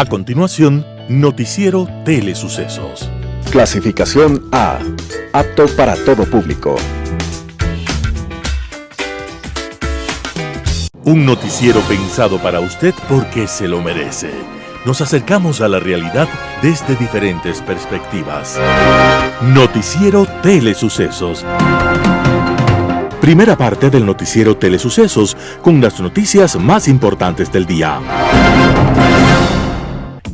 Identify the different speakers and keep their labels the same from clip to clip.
Speaker 1: A continuación, Noticiero Telesucesos.
Speaker 2: Clasificación A. Apto para todo público.
Speaker 1: Un noticiero pensado para usted porque se lo merece. Nos acercamos a la realidad desde diferentes perspectivas. Noticiero Telesucesos. Primera parte del noticiero Telesucesos con las noticias más importantes del día.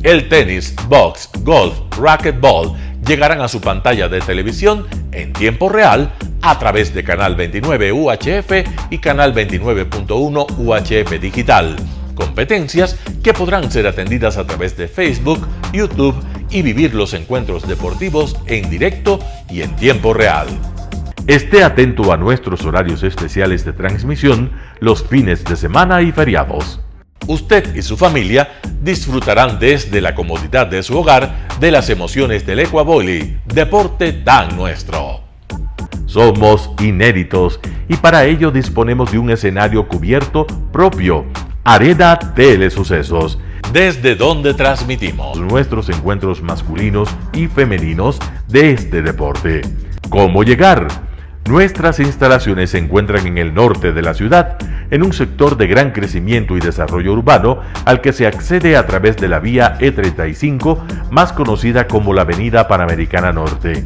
Speaker 1: El tenis, box, golf, racquetball llegarán a su pantalla de televisión en tiempo real a través de Canal 29 UHF y Canal 29.1 UHF Digital. Competencias que podrán ser atendidas a través de Facebook, YouTube y vivir los encuentros deportivos en directo y en tiempo real. Esté atento a nuestros horarios especiales de transmisión los fines de semana y feriados. Usted y su familia disfrutarán desde la comodidad de su hogar de las emociones del ecuavolley, deporte tan nuestro. Somos inéditos y para ello disponemos de un escenario cubierto propio, Arena Telesucesos, desde donde transmitimos nuestros encuentros masculinos y femeninos de este deporte. ¿Cómo llegar? Nuestras instalaciones se encuentran en el norte de la ciudad, en un sector de gran crecimiento y desarrollo urbano al que se accede a través de la vía E35, más conocida como la Avenida Panamericana Norte.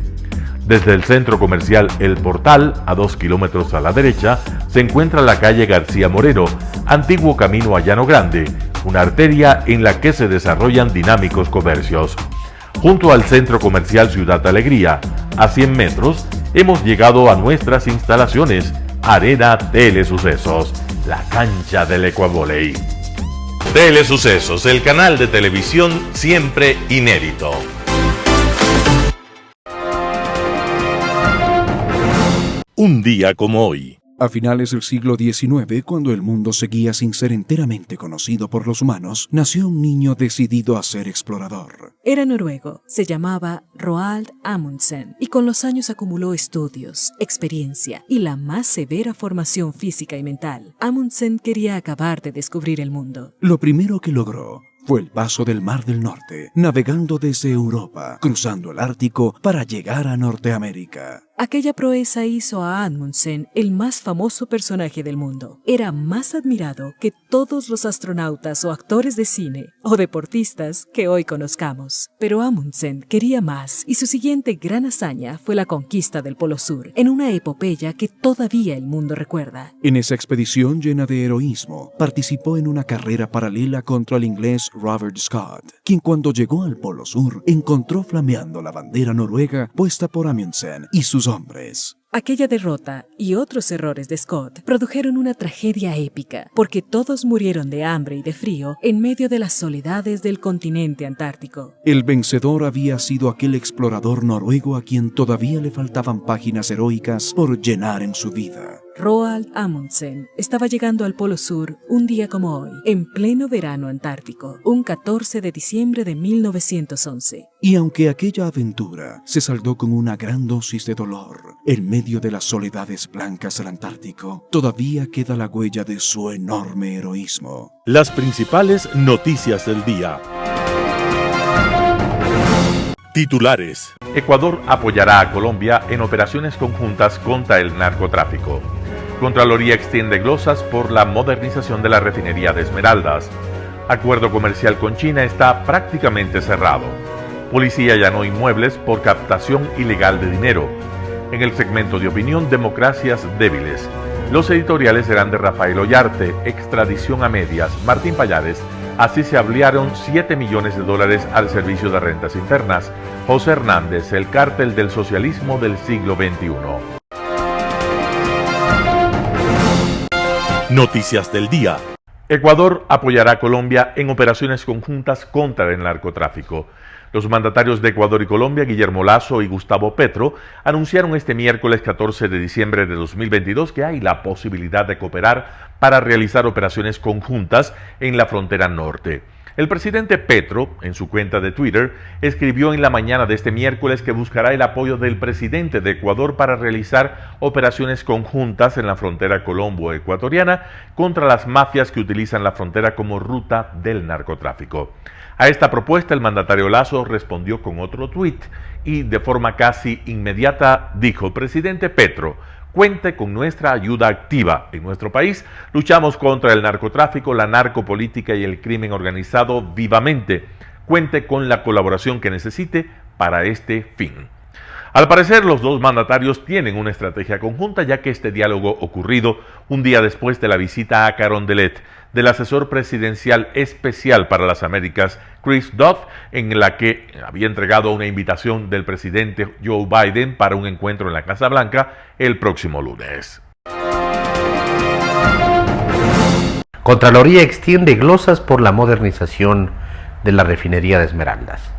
Speaker 1: Desde el centro comercial El Portal, a 2 kilómetros a la derecha, se encuentra la calle García Moreno, antiguo camino a Llano Grande, una arteria en la que se desarrollan dinámicos comercios. Junto al centro comercial Ciudad Alegría, a 100 metros, hemos llegado a nuestras instalaciones, Arena Telesucesos, la cancha del ecuavolley. Telesucesos, el canal de televisión siempre inédito. Un día como hoy.
Speaker 3: A finales del siglo XIX, cuando el mundo seguía sin ser enteramente conocido por los humanos, nació un niño decidido a ser explorador.
Speaker 4: Era noruego, se llamaba Roald Amundsen y con los años acumuló estudios, experiencia y la más severa formación física y mental. Amundsen quería acabar de descubrir el mundo.
Speaker 3: Lo primero que logró fue el paso del Mar del Norte, navegando desde Europa, cruzando el Ártico para llegar a Norteamérica.
Speaker 4: Aquella proeza hizo a Amundsen el más famoso personaje del mundo. Era más admirado que todos los astronautas o actores de cine o deportistas que hoy conozcamos. Pero Amundsen quería más y su siguiente gran hazaña fue la conquista del Polo Sur, en una epopeya que todavía el mundo recuerda.
Speaker 3: En esa expedición llena de heroísmo, participó en una carrera paralela contra el inglés Robert Scott, quien cuando llegó al Polo Sur encontró flameando la bandera noruega puesta por Amundsen y sus hombres.
Speaker 4: Aquella derrota y otros errores de Scott produjeron una tragedia épica, porque todos murieron de hambre y de frío en medio de las soledades del continente antártico.
Speaker 3: El vencedor había sido aquel explorador noruego a quien todavía le faltaban páginas heroicas por llenar en su vida.
Speaker 4: Roald Amundsen estaba llegando al Polo Sur un día como hoy, en pleno verano antártico, un 14 de diciembre de 1911.
Speaker 3: Y aunque aquella aventura se saldó con una gran dosis de dolor, en medio de las soledades blancas del Antártico, todavía queda la huella de su enorme heroísmo.
Speaker 1: Las principales noticias del día. Titulares. Ecuador apoyará a Colombia en operaciones conjuntas contra el narcotráfico. Contraloría extiende glosas por la modernización de la refinería de Esmeraldas. Acuerdo comercial con China está prácticamente cerrado. Policía allanó inmuebles por captación ilegal de dinero. En el segmento de opinión, democracias débiles. Los editoriales serán de Rafael Ollarte, extradición a medias, Martín Pallares. Así se ampliaron $7 millones al Servicio de Rentas Internas. José Hernández, el cártel del socialismo del siglo XXI. Noticias del día. Ecuador apoyará a Colombia en operaciones conjuntas contra el narcotráfico. Los mandatarios de Ecuador y Colombia, Guillermo Lasso y Gustavo Petro, anunciaron este miércoles 14 de diciembre de 2022 que hay la posibilidad de cooperar para realizar operaciones conjuntas en la frontera norte. El presidente Petro, en su cuenta de Twitter, escribió en la mañana de este miércoles que buscará el apoyo del presidente de Ecuador para realizar operaciones conjuntas en la frontera colombo-ecuatoriana contra las mafias que utilizan la frontera como ruta del narcotráfico. A esta propuesta, el mandatario Lasso respondió con otro tuit y de forma casi inmediata dijo: presidente Petro, cuente con nuestra ayuda activa. En nuestro país luchamos contra el narcotráfico, la narcopolítica y el crimen organizado vivamente. Cuente con la colaboración que necesite para este fin. Al parecer, los dos mandatarios tienen una estrategia conjunta, ya que este diálogo ocurrido un día después de la visita a Carondelet del asesor presidencial especial para las Américas, Chris Dodd, en la que había entregado una invitación del presidente Joe Biden para un encuentro en la Casa Blanca el próximo lunes.
Speaker 5: Contraloría extiende glosas por la modernización de la refinería de Esmeraldas.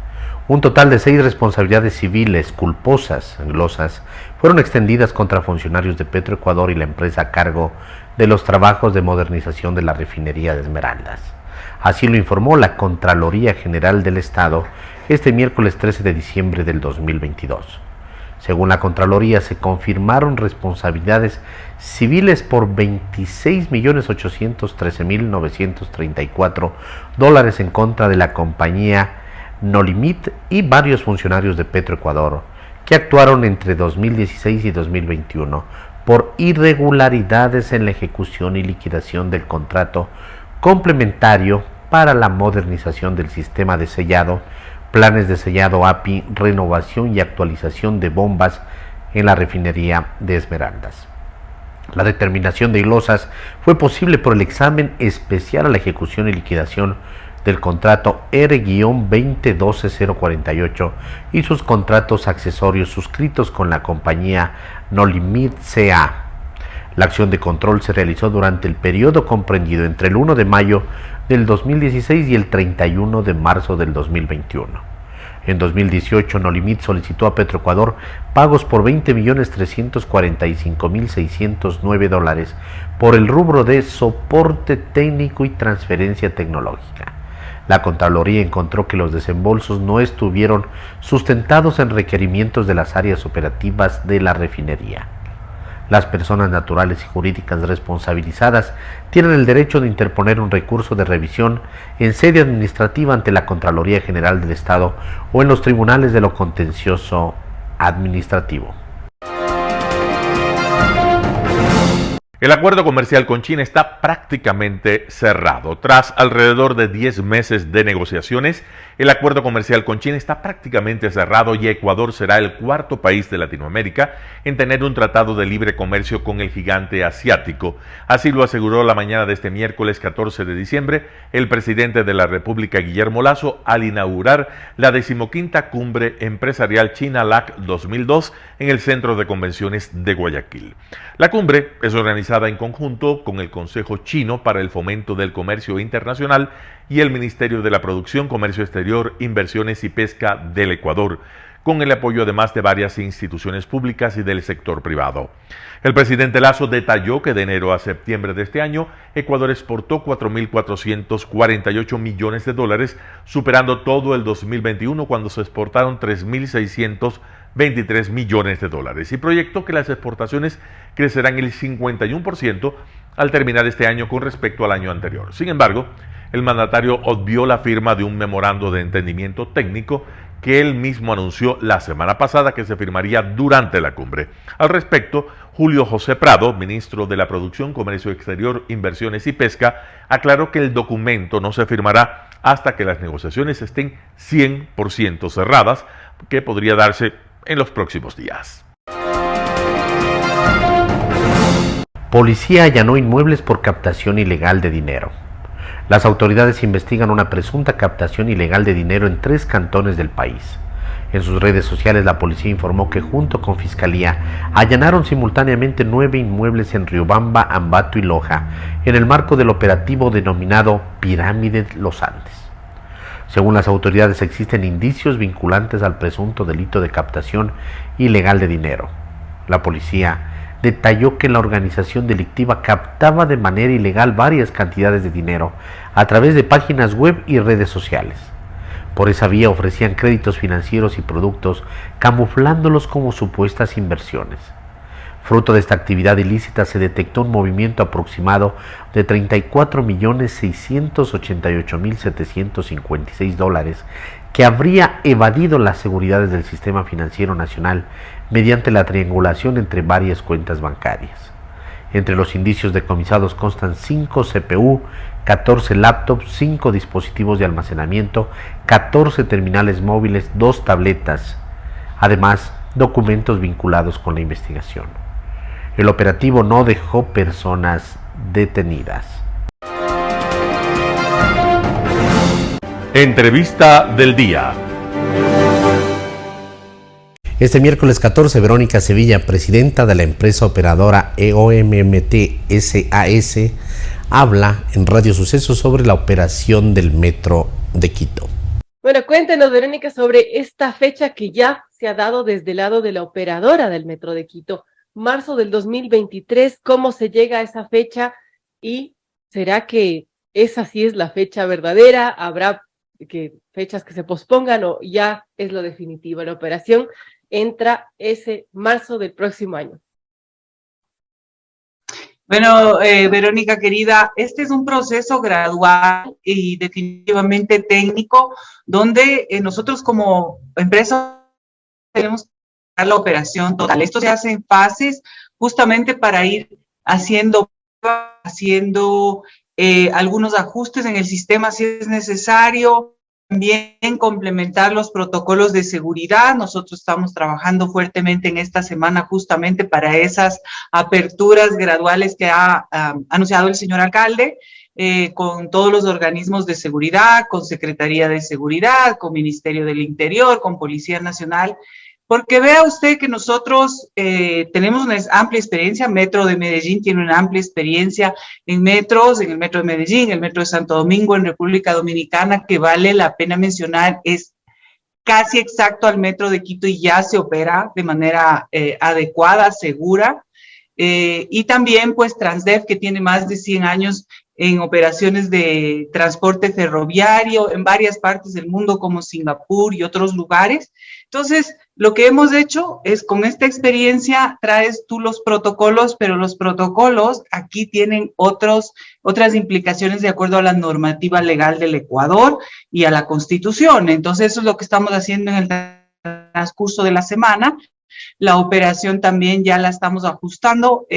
Speaker 5: Un total de 6 responsabilidades civiles culposas en glosas fueron extendidas contra funcionarios de Petroecuador y la empresa a cargo de los trabajos de modernización de la refinería de Esmeraldas. Así lo informó la Contraloría General del Estado este miércoles 13 de diciembre del 2022. Según la Contraloría, se confirmaron responsabilidades civiles por $26.813.934 en contra de la compañía Nolimit y varios funcionarios de Petroecuador que actuaron entre 2016 y 2021 por irregularidades en la ejecución y liquidación del contrato complementario para la modernización del sistema de sellado, planes de sellado API, renovación y actualización de bombas en la refinería de Esmeraldas. La determinación de glosas fue posible por el examen especial a la ejecución y liquidación del contrato R-2012048 y sus contratos accesorios suscritos con la compañía Nolimit CA. La acción de control se realizó durante el periodo comprendido entre el 1 de mayo del 2016 y el 31 de marzo del 2021. En 2018, Nolimit solicitó a Petroecuador pagos por $20.345.609 por el rubro de soporte técnico y transferencia tecnológica. La Contraloría encontró que los desembolsos no estuvieron sustentados en requerimientos de las áreas operativas de la refinería. Las personas naturales y jurídicas responsabilizadas tienen el derecho de interponer un recurso de revisión en sede administrativa ante la Contraloría General del Estado o en los tribunales de lo contencioso administrativo.
Speaker 1: El acuerdo comercial con China está prácticamente cerrado. Tras alrededor de 10 meses de negociaciones, el acuerdo comercial con China está prácticamente cerrado y Ecuador será el cuarto país de Latinoamérica en tener un tratado de libre comercio con el gigante asiático. Así lo aseguró la mañana de este miércoles 14 de diciembre el presidente de la República, Guillermo Lasso, al inaugurar la 15ª Cumbre Empresarial China-LAC 2002 en el Centro de Convenciones de Guayaquil. La cumbre es organizada en conjunto con el Consejo Chino para el Fomento del Comercio Internacional y el Ministerio de la Producción, Comercio Exterior, Inversiones y Pesca del Ecuador, con el apoyo además de varias instituciones públicas y del sector privado. El presidente Lasso detalló que de enero a septiembre de este año, Ecuador exportó $4.448 millones, superando todo el 2021 cuando se exportaron $3.623 millones, y proyectó que las exportaciones crecerán el 51% al terminar este año con respecto al año anterior. Sin embargo, el mandatario obvió la firma de un memorando de entendimiento técnico que él mismo anunció la semana pasada que se firmaría durante la cumbre. Al respecto, Julio José Prado, ministro de la Producción, Comercio Exterior, Inversiones y Pesca, aclaró que el documento no se firmará hasta que las negociaciones estén 100% cerradas, que podría darse en los próximos días.
Speaker 5: Policía allanó inmuebles por captación ilegal de dinero. Las autoridades investigan una presunta captación ilegal de dinero en 3 cantones del país. En sus redes sociales, la policía informó que junto con Fiscalía allanaron simultáneamente 9 inmuebles en Riobamba, Ambato y Loja, en el marco del operativo denominado Pirámide Los Andes. Según las autoridades, existen indicios vinculantes al presunto delito de captación ilegal de dinero. La policía detalló que la organización delictiva captaba de manera ilegal varias cantidades de dinero a través de páginas web y redes sociales. Por esa vía ofrecían créditos financieros y productos, camuflándolos como supuestas inversiones. Fruto de esta actividad ilícita se detectó un movimiento aproximado de $34.688.756 que habría evadido las seguridades del sistema financiero nacional mediante la triangulación entre varias cuentas bancarias. Entre los indicios decomisados constan 5 CPU, 14 laptops, 5 dispositivos de almacenamiento, 14 terminales móviles, 2 tabletas, además documentos vinculados con la investigación. El operativo no dejó personas detenidas.
Speaker 1: Entrevista del día.
Speaker 5: Este miércoles 14, Verónica Sevilla, presidenta de la empresa operadora EOMMT SAS, habla en Radio Sucesos sobre la operación del Metro de Quito.
Speaker 6: Bueno, cuéntenos, Verónica, sobre esta fecha que ya se ha dado desde el lado de la operadora del Metro de Quito, marzo del 2023, ¿cómo se llega a esa fecha? ¿Y será que esa sí es la fecha verdadera? ¿Habrá fechas que se pospongan o ya es lo definitivo? La operación entra ese marzo del próximo año.
Speaker 7: Bueno, Verónica querida, este es un proceso gradual y definitivamente técnico, donde nosotros como empresa tenemos que dar la operación total. Esto se hace en fases justamente para ir haciendo algunos ajustes en el sistema si es necesario. También complementar los protocolos de seguridad. Nosotros estamos trabajando fuertemente en esta semana justamente para esas aperturas graduales que ha anunciado el señor alcalde, con todos los organismos de seguridad, con Secretaría de Seguridad, con Ministerio del Interior, con Policía Nacional, porque vea usted que nosotros tenemos una amplia experiencia. Metro de Medellín tiene una amplia experiencia en metros, en el Metro de Medellín, el Metro de Santo Domingo, en República Dominicana, que vale la pena mencionar, es casi exacto al Metro de Quito y ya se opera de manera adecuada, segura. Y también pues Transdev, que tiene más de 100 años en operaciones de transporte ferroviario en varias partes del mundo como Singapur y otros lugares. Entonces, lo que hemos hecho es, con esta experiencia, traes tú los protocolos, pero los protocolos aquí tienen otras implicaciones de acuerdo a la normativa legal del Ecuador y a la Constitución. Entonces, eso es lo que estamos haciendo en el transcurso de la semana. La operación también ya la estamos ajustando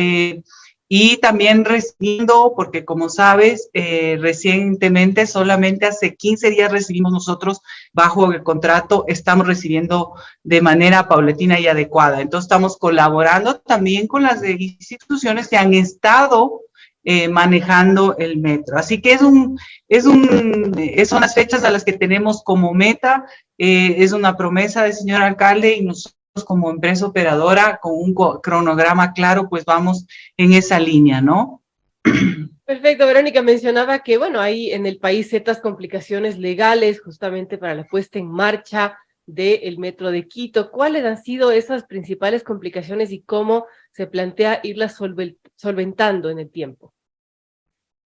Speaker 7: y también recibiendo, porque como sabes, recientemente, solamente hace 15 días recibimos nosotros bajo el contrato, estamos recibiendo de manera paulatina y adecuada. Entonces estamos colaborando también con las instituciones que han estado manejando el metro. Así que son las fechas a las que tenemos como meta, es una promesa del señor alcalde y nosotros como empresa operadora con un cronograma claro, pues vamos en esa línea, ¿no?
Speaker 6: Perfecto, Verónica mencionaba que, bueno, hay en el país ciertas complicaciones legales justamente para la puesta en marcha del Metro de Quito. ¿Cuáles han sido esas principales complicaciones y cómo se plantea irlas solventando en el tiempo?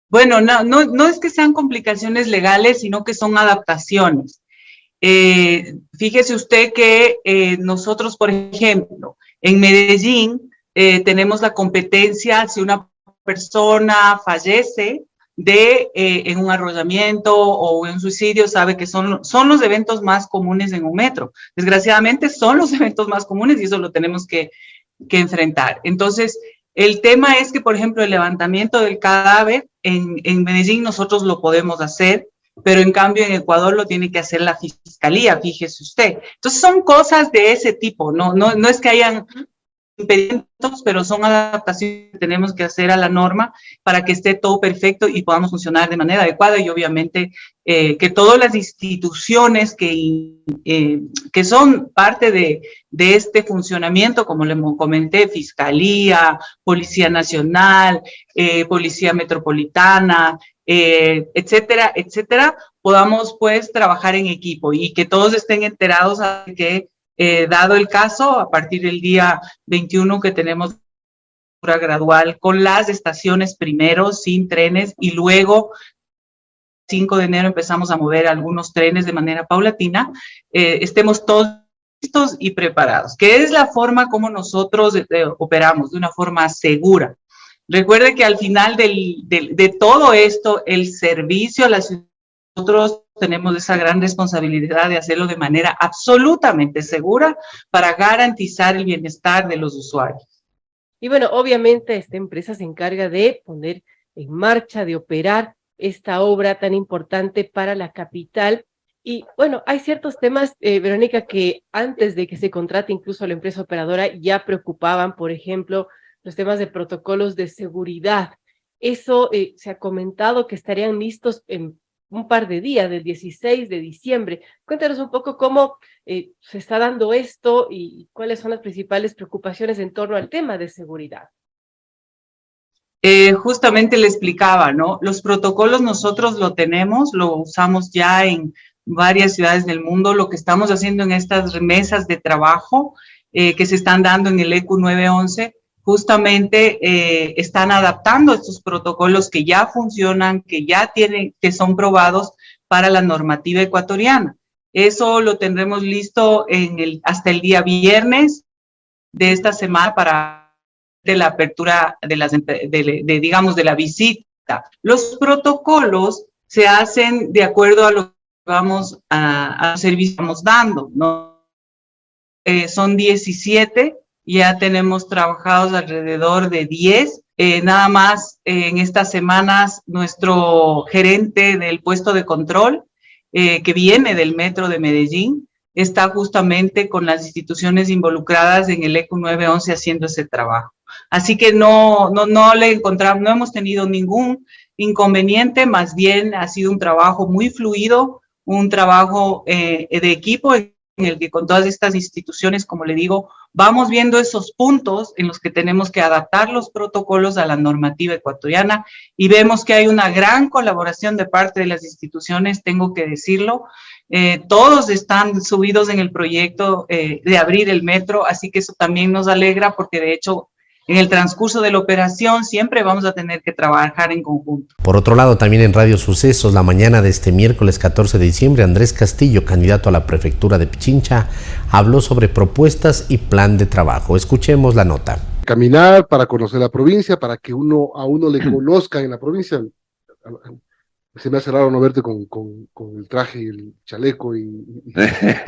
Speaker 7: Bueno, no es que sean complicaciones legales, sino que son adaptaciones. Fíjese usted que nosotros, por ejemplo, en Medellín tenemos la competencia, si una persona fallece en un arrollamiento o en un suicidio, sabe que son los eventos más comunes en un metro. Desgraciadamente son los eventos más comunes y eso lo tenemos que enfrentar. Entonces, el tema es que, por ejemplo, el levantamiento del cadáver en Medellín nosotros lo podemos hacer, pero en cambio en Ecuador lo tiene que hacer la fiscalía, fíjese usted. Entonces son cosas de ese tipo, no es que hayan impedimentos, pero son adaptaciones que tenemos que hacer a la norma para que esté todo perfecto y podamos funcionar de manera adecuada y obviamente que todas las instituciones que son parte de este funcionamiento, como le comenté, Fiscalía, Policía Nacional, Policía Metropolitana, etcétera, etcétera, podamos pues trabajar en equipo y que todos estén enterados de que dado el caso, a partir del día 21 que tenemos gradual, con las estaciones primero, sin trenes, y luego 5 de enero empezamos a mover algunos trenes de manera paulatina, estemos todos listos y preparados, que es la forma como nosotros operamos, de una forma segura. Recuerde que al final de todo esto, el servicio a la ciudad, nosotros tenemos esa gran responsabilidad de hacerlo de manera absolutamente segura para garantizar el bienestar de los usuarios.
Speaker 6: Y bueno, obviamente esta empresa se encarga de poner en marcha, de operar esta obra tan importante para la capital. Y bueno, hay ciertos temas, Verónica, que antes de que se contrate incluso la empresa operadora ya preocupaban, por ejemplo, los temas de protocolos de seguridad. Eso se ha comentado que estarían listos en un par de días, del 16 de diciembre. Cuéntanos un poco cómo se está dando esto y cuáles son las principales preocupaciones en torno al tema de seguridad.
Speaker 7: Justamente le explicaba, ¿no? Los protocolos nosotros lo tenemos, lo usamos ya en varias ciudades del mundo. Lo que estamos haciendo en estas mesas de trabajo que se están dando en el ECU 911, justamente están adaptando estos protocolos que ya funcionan, que ya tienen, que son probados para la normativa ecuatoriana. Eso lo tendremos listo hasta el día viernes de esta semana para de la apertura digamos, de la visita. Los protocolos se hacen de acuerdo a lo que vamos a servicio que vamos dando, ¿no? Son 17, ya tenemos trabajados alrededor de 10. Nada más en estas semanas nuestro gerente del puesto de control, que viene del metro de Medellín, está justamente con las instituciones involucradas en el ECU 911 haciendo ese trabajo. Así que no hemos tenido ningún inconveniente, más bien ha sido un trabajo muy fluido, un trabajo de equipo en el que con todas estas instituciones, como le digo, vamos viendo esos puntos en los que tenemos que adaptar los protocolos a la normativa ecuatoriana y vemos que hay una gran colaboración de parte de las instituciones, tengo que decirlo. Todos están subidos en el proyecto de abrir el metro, así que eso también nos alegra porque de hecho en el transcurso de la operación siempre vamos a tener que trabajar en conjunto.
Speaker 5: Por otro lado, también en Radio Sucesos, la mañana de este miércoles 14 de diciembre, Andrés Castillo, candidato a la prefectura de Pichincha, habló sobre propuestas y plan de trabajo. Escuchemos la nota.
Speaker 8: Caminar para conocer la provincia, para que a uno le conozcan en la provincia. Se me hace raro no verte con el traje y el chaleco y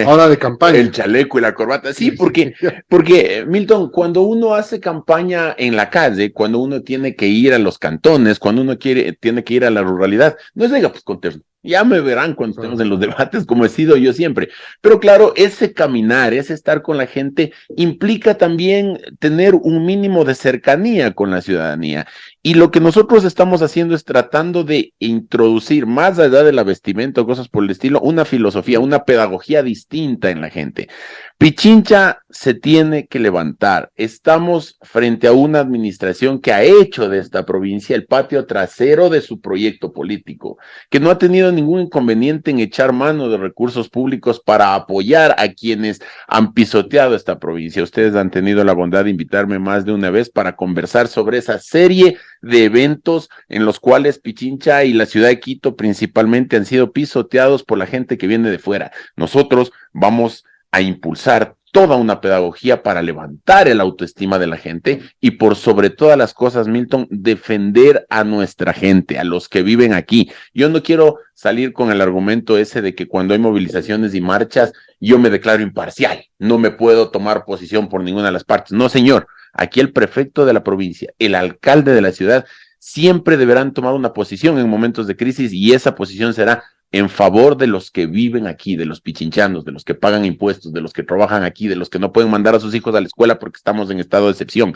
Speaker 8: ahora de campaña.
Speaker 9: El chaleco y la corbata, sí, porque Milton, cuando uno hace campaña en la calle, cuando uno tiene que ir a los cantones, cuando uno tiene que ir a la ruralidad, no es pues con terno. Ya me verán cuando estemos en los debates, como he sido yo siempre. Pero claro, ese caminar, ese estar con la gente, implica también tener un mínimo de cercanía con la ciudadanía. Y lo que nosotros estamos haciendo es tratando de introducir, más allá de la vestimenta o cosas por el estilo, una filosofía, una pedagogía distinta en la gente. Pichincha se tiene que levantar. Estamos frente a una administración que ha hecho de esta provincia el patio trasero de su proyecto político, que no ha tenido ningún inconveniente en echar mano de recursos públicos para apoyar a quienes han pisoteado esta provincia. Ustedes han tenido la bondad de invitarme más de una vez para conversar sobre esa serie de eventos en los cuales Pichincha y la ciudad de Quito principalmente han sido pisoteados por la gente que viene de fuera. Nosotros vamos a impulsar toda una pedagogía para levantar el autoestima de la gente y por sobre todas las cosas, Milton, defender a nuestra gente, a los que viven aquí. Yo no quiero salir con el argumento ese de que cuando hay movilizaciones y marchas, yo me declaro imparcial, no me puedo tomar posición por ninguna de las partes. No, señor, aquí el prefecto de la provincia, el alcalde de la ciudad, siempre deberán tomar una posición en momentos de crisis y esa posición será en favor de los que viven aquí, de los pichinchanos, de los que pagan impuestos, de los que trabajan aquí, de los que no pueden mandar a sus hijos a la escuela porque estamos en estado de excepción.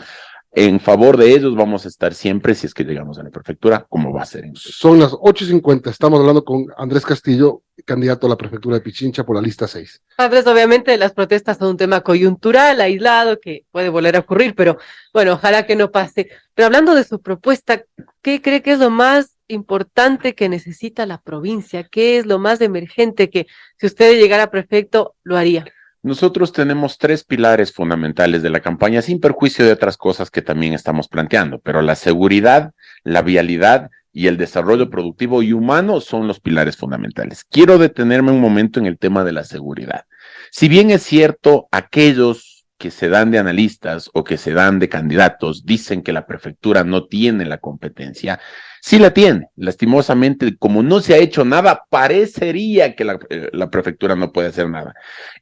Speaker 9: En favor de ellos vamos a estar siempre si es que llegamos a la prefectura, como va a ser.
Speaker 8: Son las 8:50, estamos hablando con Andrés Castillo, candidato a la prefectura de Pichincha por la lista 6.
Speaker 6: Andrés, obviamente las protestas son un tema coyuntural, aislado, que puede volver a ocurrir, pero bueno, ojalá que no pase. Pero hablando de su propuesta, ¿qué cree que es lo más importante que necesita la provincia? ¿Qué es lo más emergente que si usted llegara prefecto lo haría?
Speaker 9: nosotros tenemos 3 pilares fundamentales de la campaña, sin perjuicio de otras cosas que también estamos planteando, pero la seguridad, la vialidad y el desarrollo productivo y humano son los pilares fundamentales. Quiero detenerme un momento en el tema de la seguridad. Si bien es cierto, aquellos que se dan de analistas o que se dan de candidatos dicen que la prefectura no tiene la competencia, sí la tiene. Lastimosamente, como no se ha hecho nada, parecería que la prefectura no puede hacer nada.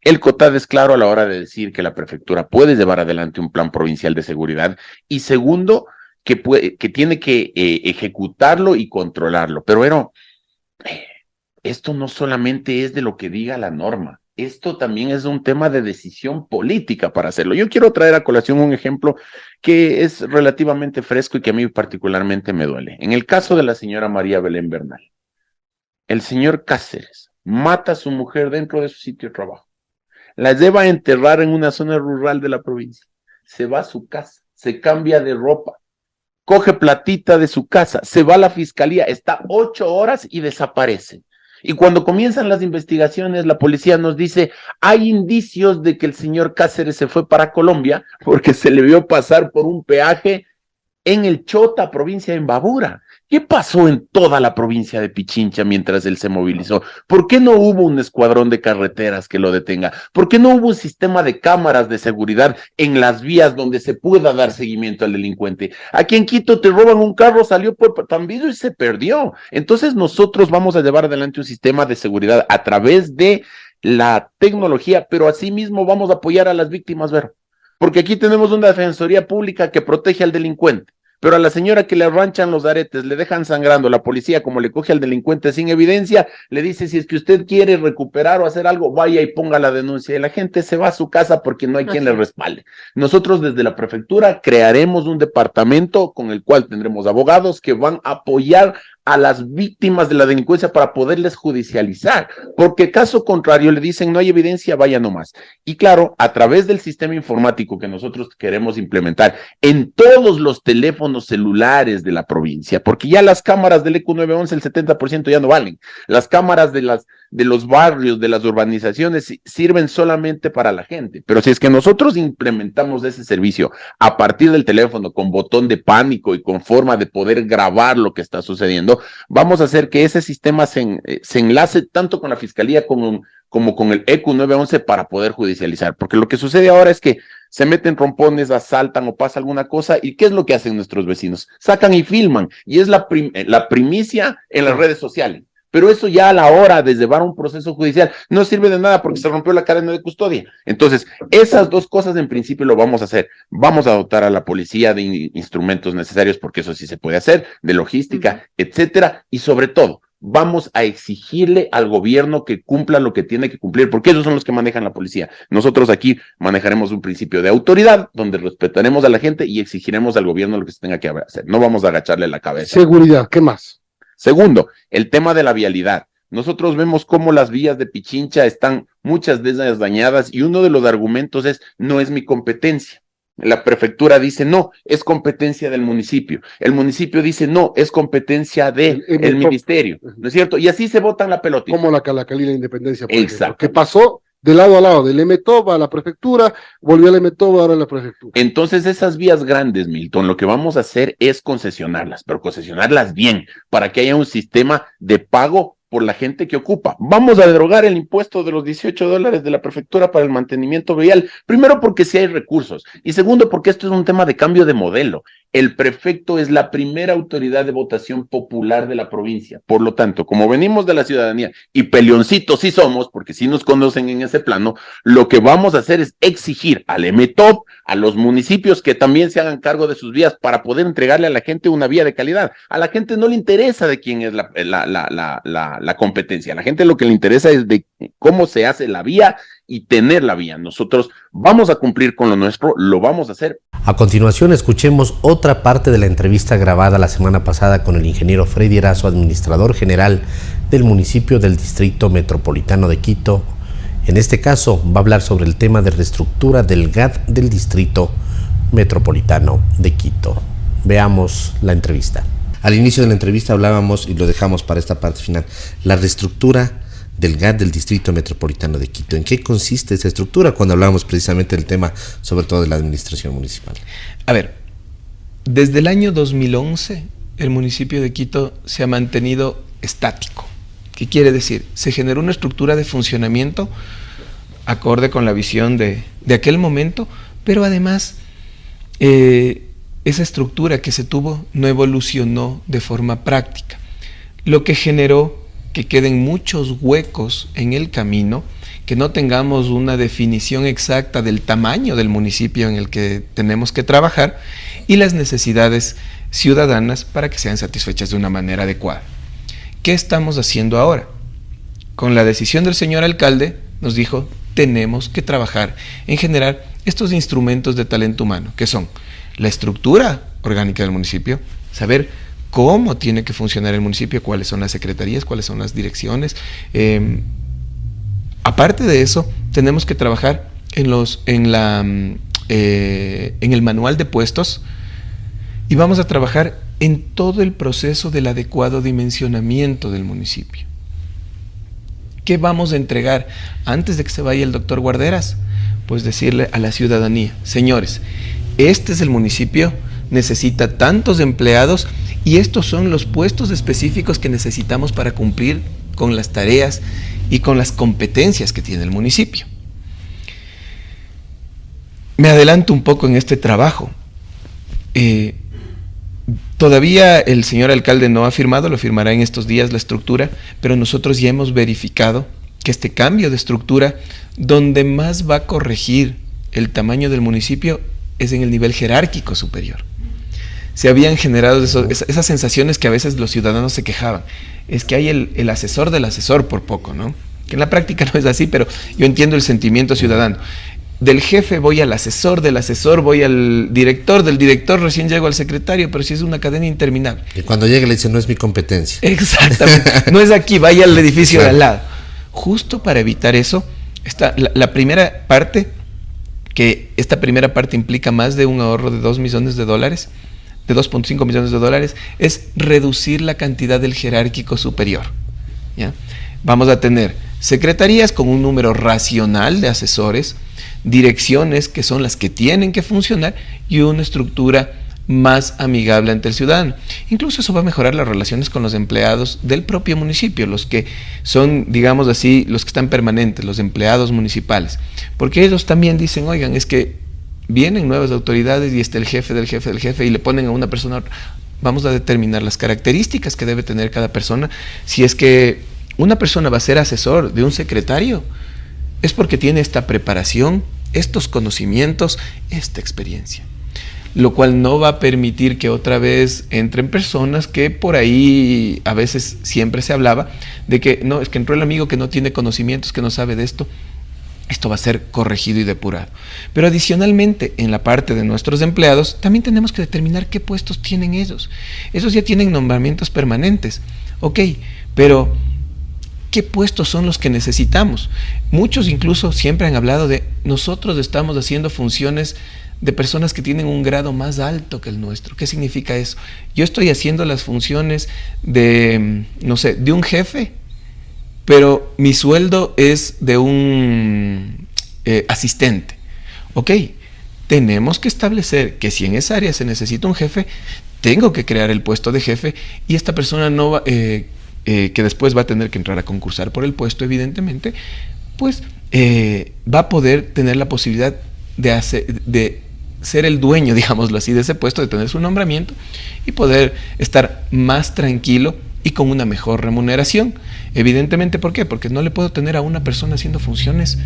Speaker 9: El COTAD es claro a la hora de decir que la prefectura puede llevar adelante un plan provincial de seguridad y segundo, que tiene que ejecutarlo y controlarlo. Pero esto no solamente es de lo que diga la norma. Esto también es un tema de decisión política para hacerlo. Yo quiero traer a colación un ejemplo que es relativamente fresco y que a mí particularmente me duele. En el caso de la señora María Belén Bernal, el señor Cáceres mata a su mujer dentro de su sitio de trabajo, la lleva a enterrar en una zona rural de la provincia, se va a su casa, se cambia de ropa, coge platita de su casa, se va a la fiscalía, está 8 horas y desaparece. Y cuando comienzan las investigaciones, la policía nos dice, hay indicios de que el señor Cáceres se fue para Colombia porque se le vio pasar por un peaje en el Chota, provincia de Imbabura. ¿Qué pasó en toda la provincia de Pichincha mientras él se movilizó? ¿Por qué no hubo un escuadrón de carreteras que lo detenga? ¿Por qué no hubo un sistema de cámaras de seguridad en las vías donde se pueda dar seguimiento al delincuente? Aquí en Quito te roban un carro, salió por Tambido y se perdió. Entonces nosotros vamos a llevar adelante un sistema de seguridad a través de la tecnología, pero asimismo vamos a apoyar a las víctimas, Vero. Porque aquí tenemos una defensoría pública que protege al delincuente. Pero a la señora que le arranchan los aretes, le dejan sangrando, la policía como le coge al delincuente sin evidencia, le dice si es que usted quiere recuperar o hacer algo, vaya y ponga la denuncia. Y la gente se va a su casa porque no hay quien le respalde. Nosotros desde la prefectura crearemos un departamento con el cual tendremos abogados que van a apoyar a las víctimas de la delincuencia para poderles judicializar, porque caso contrario le dicen no hay evidencia, vaya nomás. Y claro, a través del sistema informático que nosotros queremos implementar en todos los teléfonos celulares de la provincia, porque ya las cámaras del EQ911 el 70% ya no valen, las cámaras de los barrios, de las urbanizaciones sirven solamente para la gente, pero si es que nosotros implementamos ese servicio a partir del teléfono con botón de pánico y con forma de poder grabar lo que está sucediendo, vamos a hacer que ese sistema se enlace tanto con la fiscalía como con el EQ911 para poder judicializar, porque lo que sucede ahora es que se meten rompones, asaltan o pasa alguna cosa, ¿y qué es lo que hacen nuestros vecinos? Sacan y filman, y es la primicia en las redes sociales. Pero eso ya a la hora de llevar un proceso judicial no sirve de nada porque se rompió la cadena de custodia. Entonces, esas dos cosas en principio lo vamos a hacer. Vamos a dotar a la policía de instrumentos necesarios porque eso sí se puede hacer, de logística, etcétera, y sobre todo, vamos a exigirle al gobierno que cumpla lo que tiene que cumplir, porque ellos son los que manejan la policía. Nosotros aquí manejaremos un principio de autoridad, donde respetaremos a la gente y exigiremos al gobierno lo que se tenga que hacer. No vamos a agacharle la cabeza.
Speaker 8: Seguridad, ¿qué más?
Speaker 9: Segundo, el tema de la vialidad. Nosotros vemos cómo las vías de Pichincha están muchas de ellas dañadas y uno de los argumentos es, no es mi competencia. La prefectura dice, no, es competencia del municipio. El municipio dice, no, es competencia del ministerio. ¿No es cierto? Y así se botan la pelota.
Speaker 8: Como la Calacalí, la Independencia.
Speaker 9: Exacto.
Speaker 8: ¿Qué pasó? De lado a lado, del EMETOB a la prefectura, volvió al EMETOB, ahora a la prefectura.
Speaker 9: Entonces esas vías grandes, Milton, lo que vamos a hacer es concesionarlas, pero concesionarlas bien, para que haya un sistema de pago por la gente que ocupa. Vamos a derogar el impuesto de los $18 de la prefectura para el mantenimiento vial, primero porque sí hay recursos, y segundo porque esto es un tema de cambio de modelo. El prefecto es la primera autoridad de votación popular de la provincia. Por lo tanto, como venimos de la ciudadanía y peleoncitos sí somos, porque sí nos conocen en ese plano, lo que vamos a hacer es exigir al EMETOB, a los municipios que también se hagan cargo de sus vías para poder entregarle a la gente una vía de calidad. A la gente no le interesa de quién es la competencia. A la gente lo que le interesa es de cómo se hace la vía y tener la vía. Nosotros vamos a cumplir con lo nuestro, lo vamos a hacer.
Speaker 5: A continuación, escuchemos otra parte de la entrevista grabada la semana pasada con el ingeniero Freddy Erazo, administrador general del municipio del Distrito Metropolitano de Quito. En este caso, va a hablar sobre el tema de reestructura del GAD del Distrito Metropolitano de Quito. Veamos la entrevista. Al inicio de la entrevista hablábamos, y lo dejamos para esta parte final, la reestructura del GAT del Distrito Metropolitano de Quito. ¿En qué consiste esa estructura cuando hablamos precisamente del tema, sobre todo de la administración municipal?
Speaker 10: A ver, desde el año 2011 el municipio de Quito se ha mantenido estático. ¿Qué quiere decir? Se generó una estructura de funcionamiento acorde con la visión de aquel momento, pero además esa estructura que se tuvo no evolucionó de forma práctica, lo que generó que queden muchos huecos en el camino, que no tengamos una definición exacta del tamaño del municipio en el que tenemos que trabajar y las necesidades ciudadanas para que sean satisfechas de una manera adecuada. ¿Qué estamos haciendo ahora? Con la decisión del señor alcalde nos dijo, tenemos que trabajar en generar estos instrumentos de talento humano, que son la estructura orgánica del municipio, saber cómo tiene que funcionar el municipio, cuáles son las secretarías, cuáles son las direcciones. Aparte de eso, tenemos que trabajar en el manual de puestos y vamos a trabajar en todo el proceso del adecuado dimensionamiento del municipio. ¿Qué vamos a entregar antes de que se vaya el doctor Guarderas? Pues decirle a la ciudadanía, señores, este es el municipio, necesita tantos empleados y estos son los puestos específicos que necesitamos para cumplir con las tareas y con las competencias que tiene el municipio. Me adelanto un poco en este trabajo. Todavía el señor alcalde no ha firmado, lo firmará en estos días la estructura, pero nosotros ya hemos verificado que este cambio de estructura, donde más va a corregir el tamaño del municipio, es en el nivel jerárquico superior. Se habían generado esas sensaciones que a veces los ciudadanos se quejaban. Es que hay el asesor del asesor por poco, ¿no? Que en la práctica no es así, pero yo entiendo el sentimiento ciudadano. Del jefe voy al asesor, del asesor voy al director, del director recién llego al secretario, pero si es una cadena interminable.
Speaker 5: Y cuando llega le dice, no es mi competencia.
Speaker 10: Exactamente, no es aquí, vaya al edificio de al lado. Justo para evitar eso, está la primera parte, que esta primera parte implica más de un ahorro de $2 millones, de 2.5 millones de dólares, es reducir la cantidad del jerárquico superior, ¿ya? Vamos a tener secretarías con un número racional de asesores, direcciones que son las que tienen que funcionar y una estructura más amigable ante el ciudadano. Incluso eso va a mejorar las relaciones con los empleados del propio municipio, los que son, digamos así, los que están permanentes, los empleados municipales, porque ellos también dicen, oigan, es que vienen nuevas autoridades y está el jefe del jefe del jefe y le ponen a una persona, vamos a determinar las características que debe tener cada persona. Si es que una persona va a ser asesor de un secretario, es porque tiene esta preparación, estos conocimientos, esta experiencia, lo cual no va a permitir que otra vez entren personas que por ahí a veces siempre se hablaba de que no, es que entró el amigo que no tiene conocimientos, que no sabe de esto. Esto va a ser corregido y depurado. Pero adicionalmente, en la parte de nuestros empleados, también tenemos que determinar qué puestos tienen ellos. Esos ya tienen nombramientos permanentes. Ok, pero ¿qué puestos son los que necesitamos? Muchos incluso siempre han hablado de nosotros estamos haciendo funciones de personas que tienen un grado más alto que el nuestro. ¿Qué significa eso? Yo estoy haciendo las funciones de, no sé, de un jefe, pero mi sueldo es de un asistente. Ok, tenemos que establecer que si en esa área se necesita un jefe, tengo que crear el puesto de jefe y esta persona no va, que después va a tener que entrar a concursar por el puesto, evidentemente, pues va a poder tener la posibilidad de ser el dueño, digámoslo así, de ese puesto, de tener su nombramiento y poder estar más tranquilo y con una mejor remuneración. Evidentemente, ¿por qué? Porque no le puedo tener a una persona haciendo funciones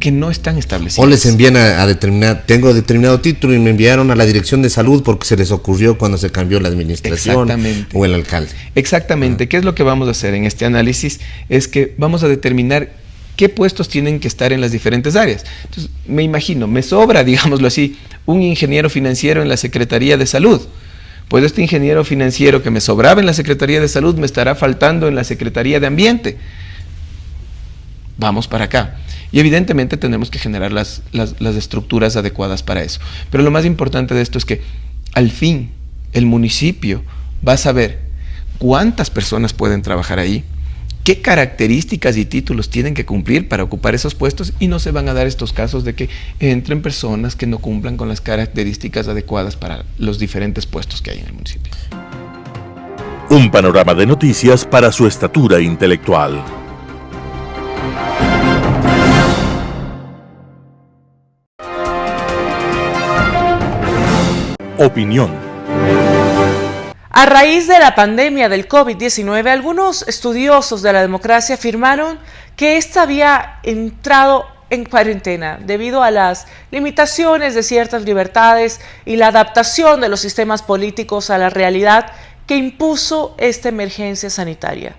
Speaker 10: que no están establecidas.
Speaker 5: O les envían a determinar, tengo determinado título y me enviaron a la dirección de salud porque se les ocurrió cuando se cambió la administración o el alcalde.
Speaker 10: Exactamente. ¿Qué es lo que vamos a hacer en este análisis? Es que vamos a determinar qué puestos tienen que estar en las diferentes áreas. Entonces, me imagino, me sobra, digámoslo así, un ingeniero financiero en la Secretaría de Salud. Pues este ingeniero financiero que me sobraba en la Secretaría de Salud me estará faltando en la Secretaría de Ambiente. Vamos para acá. Y evidentemente tenemos que generar las estructuras adecuadas para eso. Pero lo más importante de esto es que al fin el municipio va a saber cuántas personas pueden trabajar ahí, qué características y títulos tienen que cumplir para ocupar esos puestos, y no se van a dar estos casos de que entren personas que no cumplan con las características adecuadas para los diferentes puestos que hay en el municipio.
Speaker 1: Un panorama de noticias para su estatura intelectual. Opinión.
Speaker 11: A raíz de la pandemia del COVID-19, algunos estudiosos de la democracia afirmaron que ésta había entrado en cuarentena debido a las limitaciones de ciertas libertades y la adaptación de los sistemas políticos a la realidad que impuso esta emergencia sanitaria.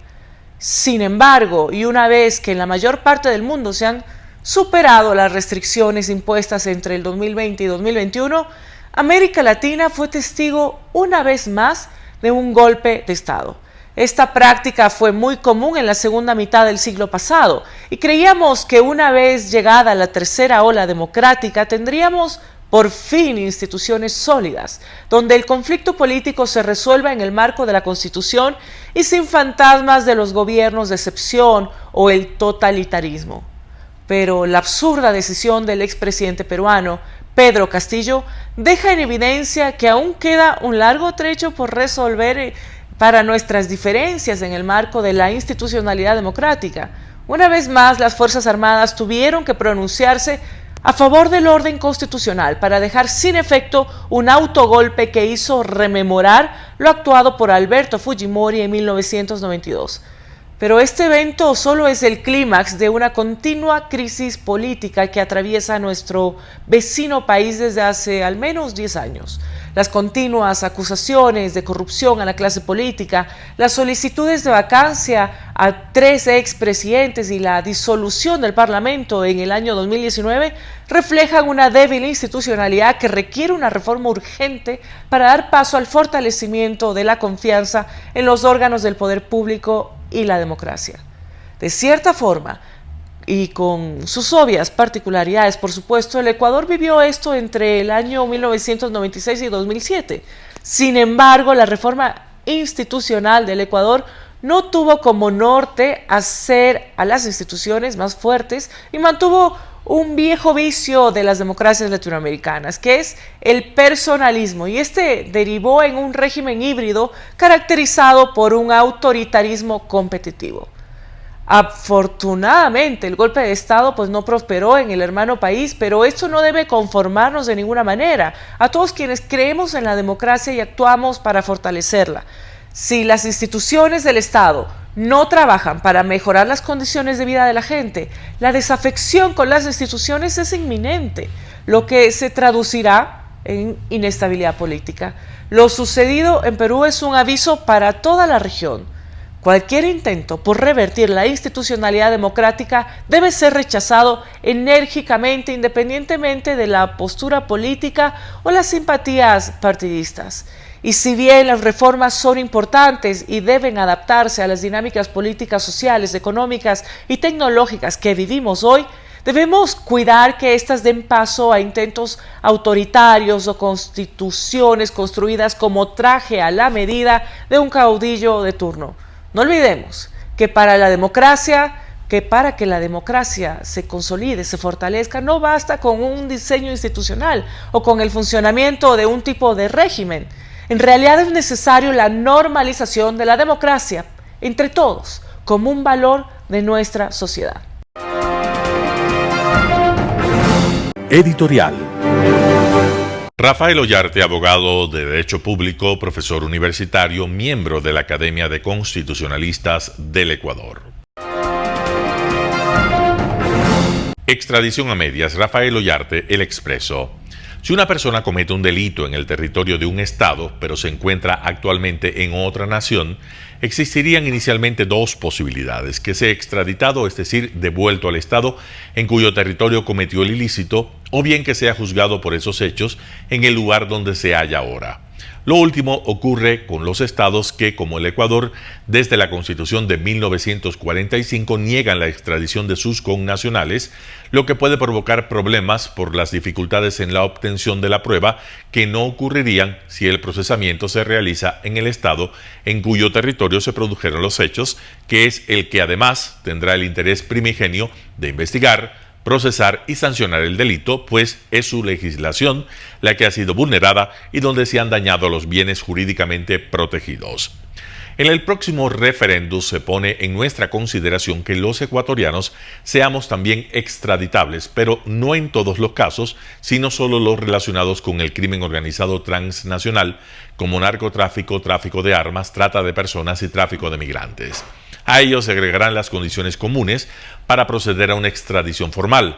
Speaker 11: Sin embargo, y una vez que en la mayor parte del mundo se han superado las restricciones impuestas entre el 2020 y 2021, América Latina fue testigo una vez más de un golpe de Estado. Esta práctica fue muy común en la segunda mitad del siglo pasado y creíamos que una vez llegada la tercera ola democrática tendríamos por fin instituciones sólidas, donde el conflicto político se resuelva en el marco de la Constitución y sin fantasmas de los gobiernos de excepción o el totalitarismo. Pero la absurda decisión del expresidente peruano, Pedro Castillo, deja en evidencia que aún queda un largo trecho por resolver para nuestras diferencias en el marco de la institucionalidad democrática. Una vez más, las Fuerzas Armadas tuvieron que pronunciarse a favor del orden constitucional para dejar sin efecto un autogolpe que hizo rememorar lo actuado por Alberto Fujimori en 1992. Pero este evento solo es el clímax de una continua crisis política que atraviesa nuestro vecino país desde hace al menos 10 años. Las continuas acusaciones de corrupción a la clase política, las solicitudes de vacancia a 3 expresidentes y la disolución del Parlamento en el año 2019 reflejan una débil institucionalidad que requiere una reforma urgente para dar paso al fortalecimiento de la confianza en los órganos del poder público y la democracia. De cierta forma, y con sus obvias particularidades, por supuesto, el Ecuador vivió esto entre el año 1996 y 2007. Sin embargo, la reforma institucional del Ecuador no tuvo como norte hacer a las instituciones más fuertes y mantuvo un viejo vicio de las democracias latinoamericanas, que es el personalismo, y este derivó en un régimen híbrido caracterizado por un autoritarismo competitivo. Afortunadamente, el golpe de Estado no prosperó en el hermano país, pero esto no debe conformarnos de ninguna manera. A todos quienes creemos en la democracia y actuamos para fortalecerla. Si las instituciones del Estado no trabajan para mejorar las condiciones de vida de la gente, la desafección con las instituciones es inminente, lo que se traducirá en inestabilidad política. Lo sucedido en Perú es un aviso para toda la región. Cualquier intento por revertir la institucionalidad democrática debe ser rechazado enérgicamente, independientemente de la postura política o las simpatías partidistas. Y si bien las reformas son importantes y deben adaptarse a las dinámicas políticas, sociales, económicas y tecnológicas que vivimos hoy, debemos cuidar que éstas den paso a intentos autoritarios o constituciones construidas como traje a la medida de un caudillo de turno. No olvidemos que para que la democracia se consolide, se fortalezca, no basta con un diseño institucional o con el funcionamiento de un tipo de régimen. En realidad es necesario la normalización de la democracia entre todos como un valor de nuestra sociedad.
Speaker 1: Editorial. Rafael Ollarte, abogado de Derecho Público, profesor universitario, miembro de la Academia de Constitucionalistas del Ecuador. Extradición a medias. Rafael Ollarte, El Expreso. Si una persona comete un delito en el territorio de un estado, pero se encuentra actualmente en otra nación, existirían inicialmente 2 posibilidades: que sea extraditado, es decir, devuelto al estado en cuyo territorio cometió el ilícito, o bien que sea juzgado por esos hechos en el lugar donde se halla ahora. Lo último ocurre con los estados que, como el Ecuador, desde la Constitución de 1945 niegan la extradición de sus connacionales, lo que puede provocar problemas por las dificultades en la obtención de la prueba que no ocurrirían si el procesamiento se realiza en el estado en cuyo territorio se produjeron los hechos, que es el que además tendrá el interés primigenio de investigar, procesar y sancionar el delito, pues es su legislación la que ha sido vulnerada y donde se han dañado los bienes jurídicamente protegidos. En el próximo referéndum se pone en nuestra consideración que los ecuatorianos seamos también extraditables, pero no en todos los casos, sino solo los relacionados con el crimen organizado transnacional, como narcotráfico, tráfico de armas, trata de personas y tráfico de migrantes. A ellos se agregarán las condiciones comunes para proceder a una extradición formal.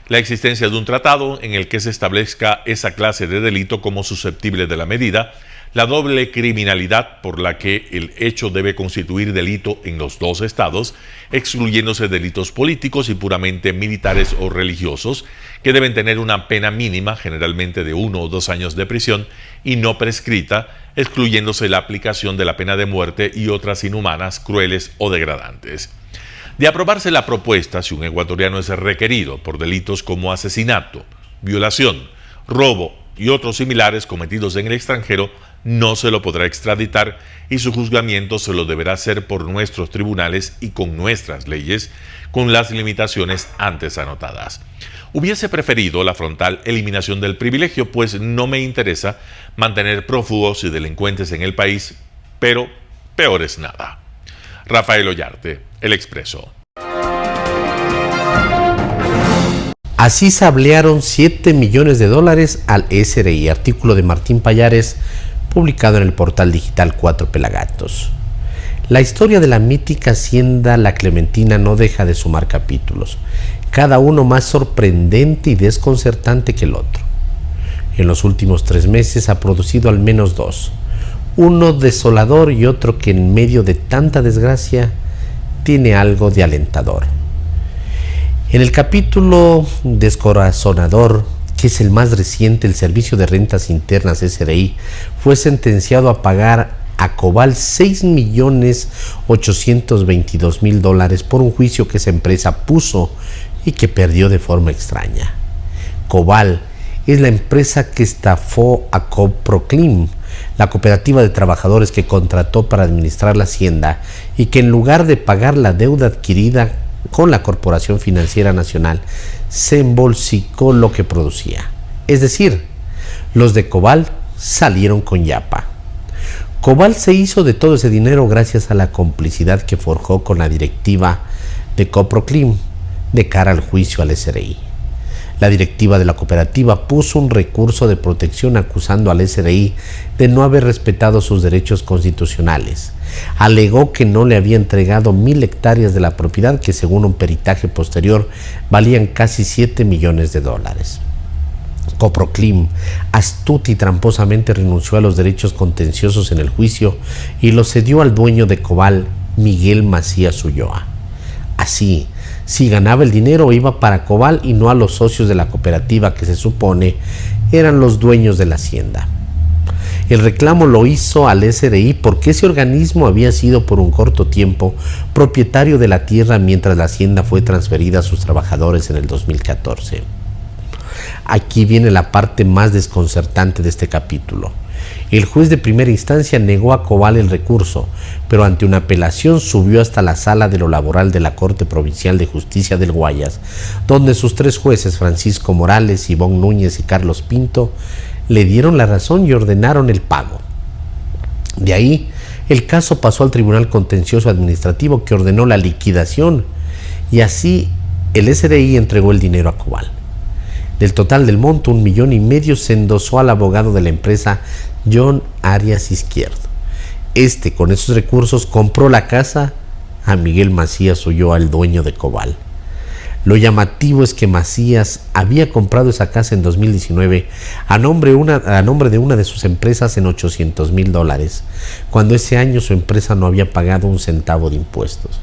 Speaker 1: La existencia de un tratado en el que se establezca esa clase de delito como susceptible de la medida, la doble criminalidad por la que el hecho debe constituir delito en los dos estados, excluyéndose delitos políticos y puramente militares o religiosos, que deben tener una pena mínima, generalmente de 1 o 2 años de prisión, y no prescrita, excluyéndose la aplicación de la pena de muerte y otras inhumanas, crueles o degradantes. De aprobarse la propuesta, si un ecuatoriano es requerido por delitos como asesinato, violación, robo y otros similares cometidos en el extranjero, no se lo podrá extraditar y su juzgamiento se lo deberá hacer por nuestros tribunales y con nuestras leyes, con las limitaciones antes anotadas. Hubiese preferido la frontal eliminación del privilegio, pues no me interesa mantener prófugos y delincuentes en el país, pero peor es nada. Rafael Ollarte, El Expreso.
Speaker 5: Así sablearon $7 millones al SRI, artículo de Martín Payares, publicado en el portal digital Cuatro Pelagatos. La historia de la mítica hacienda La Clementina no deja de sumar capítulos, cada uno más sorprendente y desconcertante que el otro. En los últimos 3 meses ha producido al menos 2, uno desolador y otro que en medio de tanta desgracia tiene algo de alentador. En el capítulo descorazonador, que es el más reciente, el Servicio de Rentas Internas SRI fue sentenciado a pagar a Cobal $6.822.000 por un juicio que esa empresa puso y que perdió de forma extraña. Cobal es la empresa que estafó a Coproclim, la cooperativa de trabajadores que contrató para administrar la hacienda y que en lugar de pagar la deuda adquirida con la Corporación Financiera Nacional, se embolsicó lo que producía. Es decir, los de Cobal salieron con yapa. Cobal se hizo de todo ese dinero gracias a la complicidad que forjó con la directiva de Coproclim de cara al juicio al SRI. La directiva de la cooperativa puso un recurso de protección acusando al SRI de no haber respetado sus derechos constitucionales. Alegó que no le había entregado 1,000 hectáreas de la propiedad que, según un peritaje posterior, valían casi $7 millones. Coproclim astuta y tramposamente renunció a los derechos contenciosos en el juicio y los cedió al dueño de Cobal, Miguel Macías Ulloa. Así, si ganaba el dinero iba para Cobal y no a los socios de la cooperativa que se supone eran los dueños de la hacienda. El reclamo lo hizo al SRI porque ese organismo había sido por un corto tiempo propietario de la tierra mientras la hacienda fue transferida a sus trabajadores en el 2014. Aquí viene la parte más desconcertante de este capítulo. El juez de primera instancia negó a Cobal el recurso, pero ante una apelación subió hasta la sala de lo laboral de la Corte Provincial de Justicia del Guayas, donde sus 3 jueces, Francisco Morales, Ivonne Núñez y Carlos Pinto, le dieron la razón y ordenaron el pago. De ahí, el caso pasó al Tribunal Contencioso Administrativo, que ordenó la liquidación, y así el SRI entregó el dinero a Cobal. Del total del monto, $1,5 millones se endosó al abogado de la empresa, John Arias Izquierdo. Con esos recursos compró la casa a Miguel Macías Ulloa, el dueño de Cobal. Lo llamativo es que Macías había comprado esa casa en 2019 a nombre de una de sus empresas en $800,000, cuando ese año su empresa no había pagado un centavo de impuestos.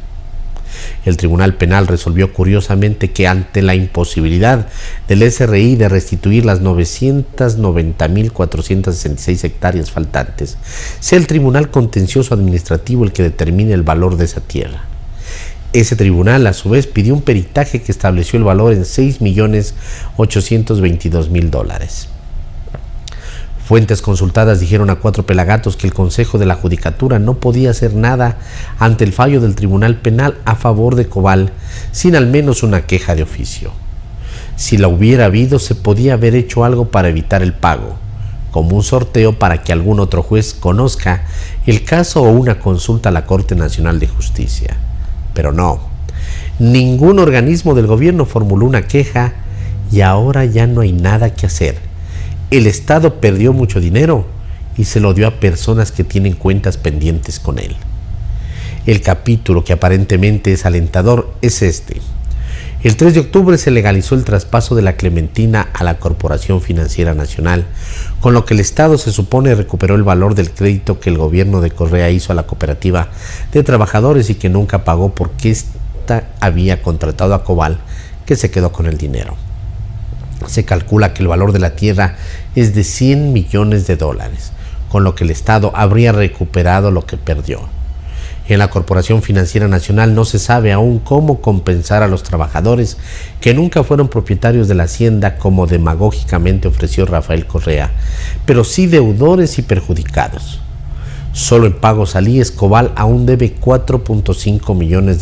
Speaker 5: El Tribunal Penal resolvió curiosamente que ante la imposibilidad del SRI de restituir las 990.466 hectáreas faltantes, sea el Tribunal Contencioso Administrativo el que determine el valor de esa tierra. Ese tribunal, a su vez, pidió un peritaje que estableció el valor en $6.822.000. Fuentes consultadas dijeron a Cuatro Pelagatos que el Consejo de la Judicatura no podía hacer nada ante el fallo del Tribunal Penal a favor de Cobal sin al menos una queja de oficio. Si la hubiera habido, se podía haber hecho algo para evitar el pago, como un sorteo para que algún otro juez conozca el caso o una consulta a la Corte Nacional de Justicia. Pero no, ningún organismo del gobierno formuló una queja y ahora ya no hay nada que hacer. El Estado perdió mucho dinero y se lo dio a personas que tienen cuentas pendientes con él. El capítulo que aparentemente es alentador es este. El 3 de octubre se legalizó el traspaso de la Clementina a la Corporación Financiera Nacional, con lo que el Estado se supone recuperó el valor del crédito que el gobierno de Correa hizo a la cooperativa de trabajadores y que nunca pagó porque ésta había contratado a Cobal, que se quedó con el dinero. Se calcula que el valor de la tierra es de $100 millones, con lo que el Estado habría recuperado lo que perdió. En la Corporación Financiera Nacional no se sabe aún cómo compensar a los trabajadores que nunca fueron propietarios de la hacienda, como demagógicamente ofreció Rafael Correa, pero sí deudores y perjudicados. Solo en pagos al IES, Cobal aún debe $4.5 millones,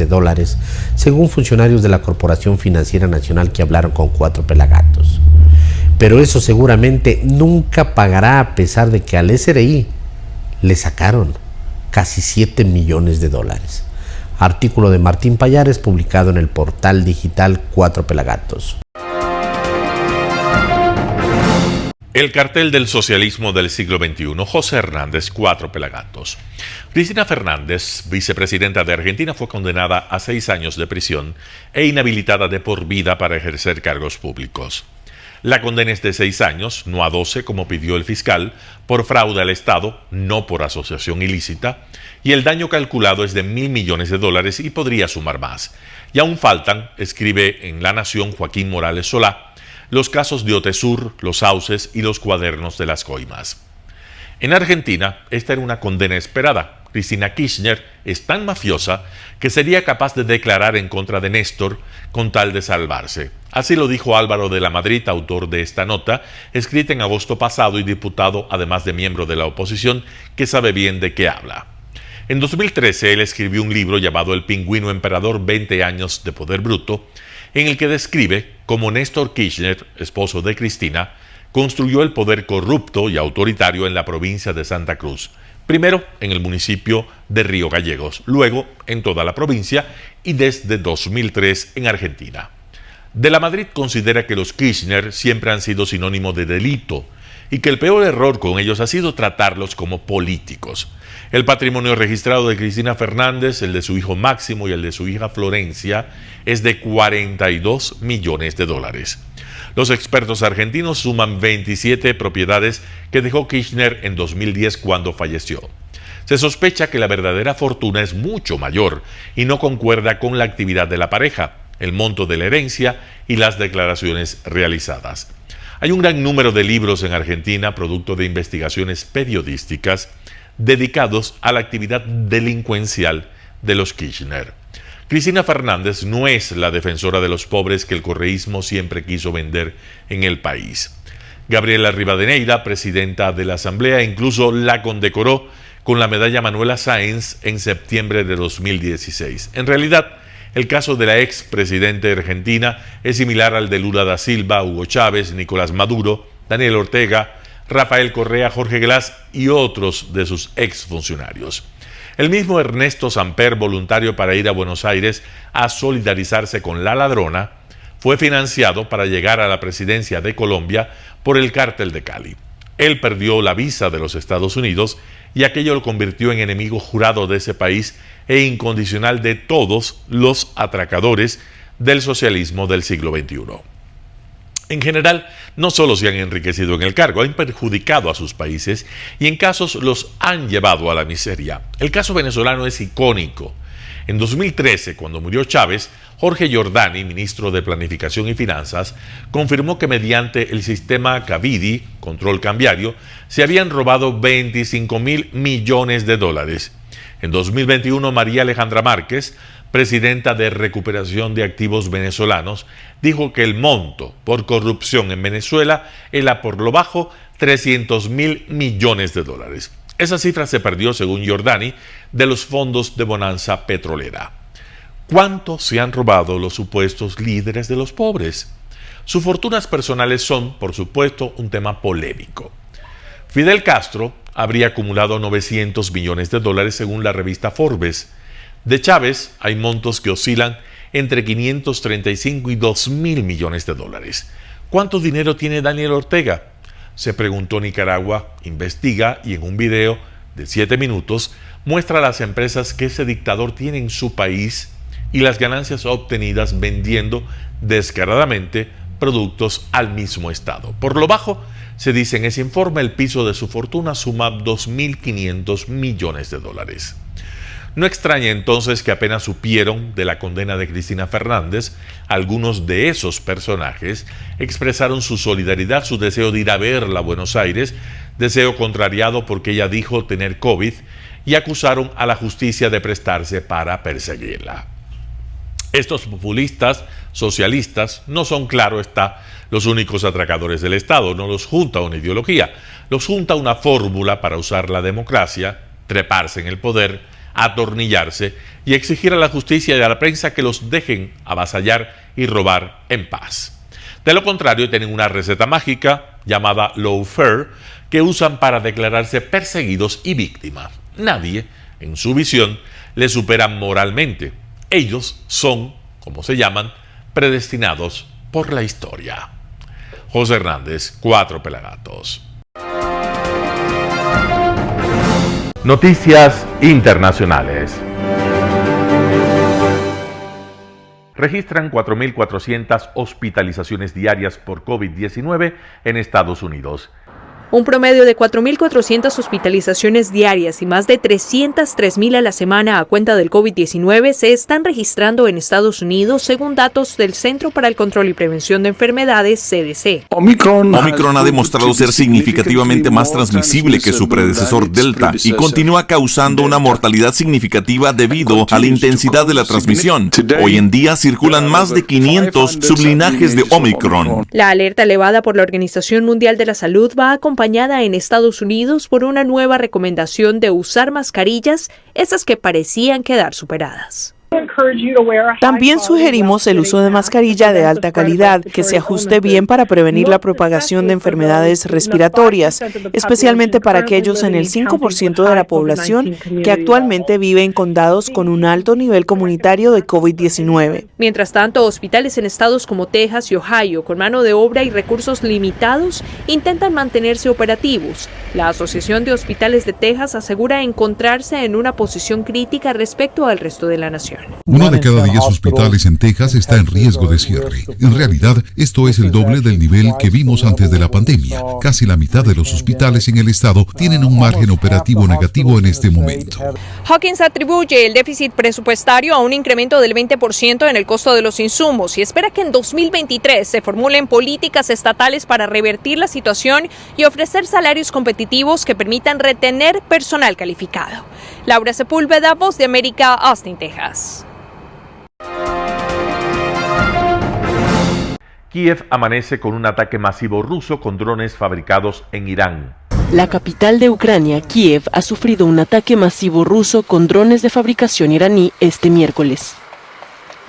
Speaker 5: según funcionarios de la Corporación Financiera Nacional que hablaron con Cuatro Pelagatos. Pero eso seguramente nunca pagará, a pesar de que al SRI le sacaron casi $7 millones. Artículo de Martín Payares, publicado en el portal digital Cuatro Pelagatos.
Speaker 1: El cartel del socialismo del siglo XXI, José Hernández, Cuatro Pelagatos. Cristina Fernández, vicepresidenta de Argentina, fue condenada a 6 años de prisión e inhabilitada de por vida para ejercer cargos públicos. La condena es de 6 años, no a 12 como pidió el fiscal, por fraude al Estado, no por asociación ilícita, y el daño calculado es de $1.000 millones y podría sumar más. Y aún faltan, escribe en La Nación Joaquín Morales Solá, los casos de Otesur, los Sauces y los cuadernos de las coimas. En Argentina, esta era una condena esperada. Cristina Kirchner es tan mafiosa que sería capaz de declarar en contra de Néstor con tal de salvarse. Así lo dijo Álvaro de la Madrid, autor de esta nota, escrita en agosto pasado y diputado, además de miembro de la oposición, que sabe bien de qué habla. En 2013, él escribió un libro llamado El Pingüino Emperador, 20 años de poder bruto, en el que describe cómo Néstor Kirchner, esposo de Cristina, construyó el poder corrupto y autoritario en la provincia de Santa Cruz, primero en el municipio de Río Gallegos, luego en toda la provincia y desde 2003 en Argentina. De la Madrid considera que los Kirchner siempre han sido sinónimo de delito y que el peor error con ellos ha sido tratarlos como políticos. El patrimonio registrado de Cristina Fernández, el de su hijo Máximo y el de su hija Florencia, es de $42 millones. Los expertos argentinos suman 27 propiedades que dejó Kirchner en 2010 cuando falleció. Se sospecha que la verdadera fortuna es mucho mayor y no concuerda con la actividad de la pareja, el monto de la herencia y las declaraciones realizadas. Hay un gran número de libros en Argentina, producto de investigaciones periodísticas, dedicados a la actividad delincuencial de los Kirchner. Cristina Fernández no es la defensora de los pobres que el correísmo siempre quiso vender en el país. Gabriela Rivadeneira, presidenta de la Asamblea, incluso la condecoró con la medalla Manuela Sáenz en septiembre de 2016. En realidad, el caso de la expresidenta argentina es similar al de Lula da Silva, Hugo Chávez, Nicolás Maduro, Daniel Ortega, Rafael Correa, Jorge Glass y otros de sus exfuncionarios. El mismo Ernesto Samper, voluntario para ir a Buenos Aires a solidarizarse con la ladrona, fue financiado para llegar a la presidencia de Colombia por el Cártel de Cali. Él perdió la visa de los Estados Unidos y aquello lo convirtió en enemigo jurado de ese país e incondicional de todos los atracadores del socialismo del siglo XXI. En general, no solo se han enriquecido en el cargo, han perjudicado a sus países y en casos los han llevado a la miseria. El caso venezolano es icónico. En 2013, cuando murió Chávez, Jorge Giordani, ministro de Planificación y Finanzas, confirmó que mediante el sistema Cavidi, control cambiario, se habían robado 25.000 millones de dólares. En 2021, María Alejandra Márquez, presidenta de Recuperación de Activos Venezolanos, dijo que el monto por corrupción en Venezuela era por lo bajo 300.000 millones de dólares. Esa cifra se perdió, según Giordani, de los fondos de bonanza petrolera. ¿Cuánto se han robado los supuestos líderes de los pobres? Sus fortunas personales son, por supuesto, un tema polémico. Fidel Castro habría acumulado 900 millones de dólares según la revista Forbes. De Chávez hay montos que oscilan entre 535 y 2.000 millones de dólares. ¿Cuánto dinero tiene Daniel Ortega? Se preguntó Nicaragua, investiga y en un video de 7 minutos muestra las empresas que ese dictador tiene en su país y las ganancias obtenidas vendiendo descaradamente productos al mismo Estado. Por lo bajo, se dice en ese informe, el piso de su fortuna suma 2.500 millones de dólares. No extraña entonces que apenas supieron de la condena de Cristina Fernández, algunos de esos personajes expresaron su solidaridad, su deseo de ir a verla a Buenos Aires, deseo contrariado porque ella dijo tener COVID, y acusaron a la justicia de prestarse para perseguirla. Estos populistas, socialistas, no son, claro está, los únicos atracadores del Estado, no los junta una ideología, los junta una fórmula para usar la democracia, treparse en el poder, atornillarse y exigir a la justicia y a la prensa que los dejen avasallar y robar en paz. De lo contrario, tienen una receta mágica llamada lawfare que usan para declararse perseguidos y víctimas. Nadie, en su visión, les supera moralmente. Ellos son, como se llaman, predestinados por la historia. José Hernández, 4 Pelagatos. Noticias internacionales. Registran 4.400 hospitalizaciones diarias por COVID-19 en Estados Unidos.
Speaker 12: Un promedio de 4.400 hospitalizaciones diarias y más de 303.000 a la semana a cuenta del COVID-19 se están registrando en Estados Unidos, según datos del Centro para el Control y Prevención de Enfermedades, CDC.
Speaker 13: Omicron ha demostrado ser significativamente más transmisible que su predecesor Delta y continúa causando una mortalidad significativa debido a la intensidad de la transmisión. Hoy en día circulan más de 500 sublinajes de Omicron.
Speaker 12: La alerta elevada por la Organización Mundial de la Salud va acompañada en Estados Unidos por una nueva recomendación de usar mascarillas, esas que parecían quedar superadas.
Speaker 14: También sugerimos el uso de mascarilla de alta calidad, que se ajuste bien para prevenir la propagación de enfermedades respiratorias, especialmente para aquellos en el 5% de la población que actualmente vive en condados con un alto nivel comunitario de COVID-19.
Speaker 12: Mientras tanto, hospitales en estados como Texas y Ohio, con mano de obra y recursos limitados, intentan mantenerse operativos. La Asociación de Hospitales de Texas asegura encontrarse en una posición crítica respecto al resto de la nación.
Speaker 15: 1 de cada 10 hospitales en Texas está en riesgo de cierre. En realidad, esto es el doble del nivel que vimos antes de la pandemia. Casi la mitad de los hospitales en el estado tienen un margen operativo negativo en este momento.
Speaker 12: Hawkins atribuye el déficit presupuestario a un incremento del 20% en el costo de los insumos y espera que en 2023 se formulen políticas estatales para revertir la situación y ofrecer salarios competitivos que permitan retener personal calificado. Laura Sepúlveda, Voz de América, Austin, Texas.
Speaker 1: Kiev amanece con un ataque masivo ruso con drones fabricados en Irán.
Speaker 16: La capital de Ucrania, Kiev, ha sufrido un ataque masivo ruso con drones de fabricación iraní este miércoles.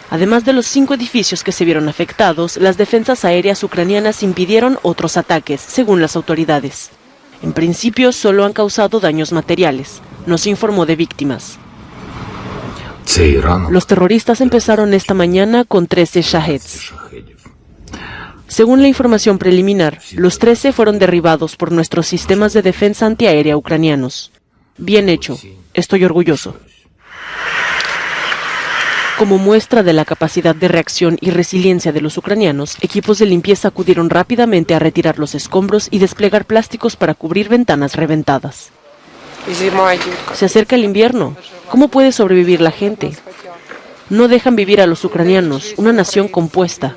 Speaker 16: Además de los 5 edificios que se vieron afectados, las defensas aéreas ucranianas impidieron otros ataques, según las autoridades. En principio, solo han causado daños materiales. No se informó de víctimas. Los terroristas empezaron esta mañana con 13 Shaheds. Según la información preliminar, los 13 fueron derribados por nuestros sistemas de defensa antiaérea ucranianos. Bien hecho. Estoy orgulloso. Como muestra de la capacidad de reacción y resiliencia de los ucranianos, equipos de limpieza acudieron rápidamente a retirar los escombros y desplegar plásticos para cubrir ventanas reventadas. Se acerca el invierno. ¿Cómo puede sobrevivir la gente? no dejan vivir a los ucranianos, una nación compuesta.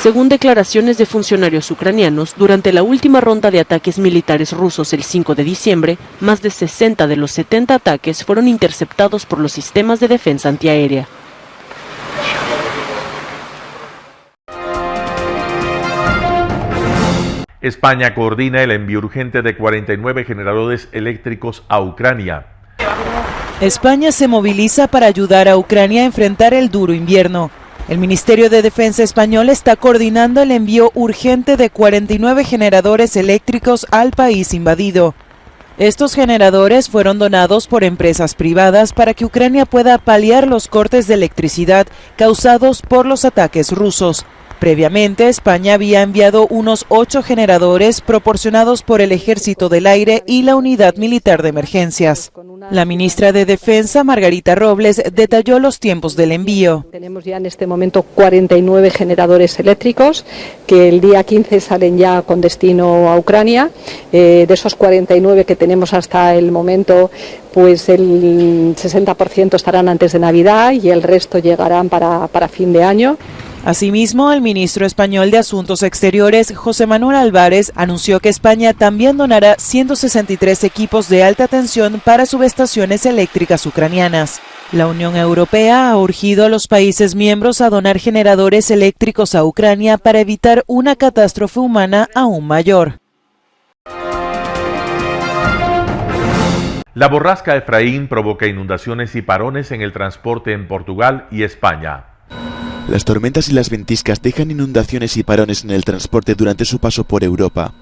Speaker 16: Según declaraciones de funcionarios ucranianos, durante la última ronda de ataques militares rusos el 5 de diciembre, más de 60 de los 70 ataques fueron interceptados por los sistemas de defensa antiaérea.
Speaker 1: España coordina el envío urgente de 49 generadores eléctricos a Ucrania.
Speaker 17: España se moviliza para ayudar a Ucrania a enfrentar el duro invierno. El Ministerio de Defensa español está coordinando el envío urgente de 49 generadores eléctricos al país invadido. Estos generadores fueron donados por empresas privadas para que Ucrania pueda paliar los cortes de electricidad causados por los ataques rusos. Previamente, España había enviado unos 8 generadores proporcionados por el Ejército del Aire y la Unidad Militar de Emergencias. La ministra de Defensa, Margarita Robles, detalló los tiempos del envío.
Speaker 18: Tenemos ya en este momento 49 generadores eléctricos que el día 15 salen ya con destino a Ucrania. De esos 49 que tenemos hasta el momento, pues el 60% estarán antes de Navidad y el resto llegarán para fin de año.
Speaker 17: Asimismo, el ministro español de Asuntos Exteriores, José Manuel Álvarez, anunció que España también donará 163 equipos de alta tensión para subestaciones eléctricas ucranianas. La Unión Europea ha urgido a los países miembros a donar generadores eléctricos a Ucrania para evitar una catástrofe humana aún mayor.
Speaker 1: La borrasca Efraín provoca inundaciones y parones en el transporte en Portugal y España.
Speaker 19: Las tormentas y las ventiscas dejan inundaciones y parones en el transporte durante su paso por Europa.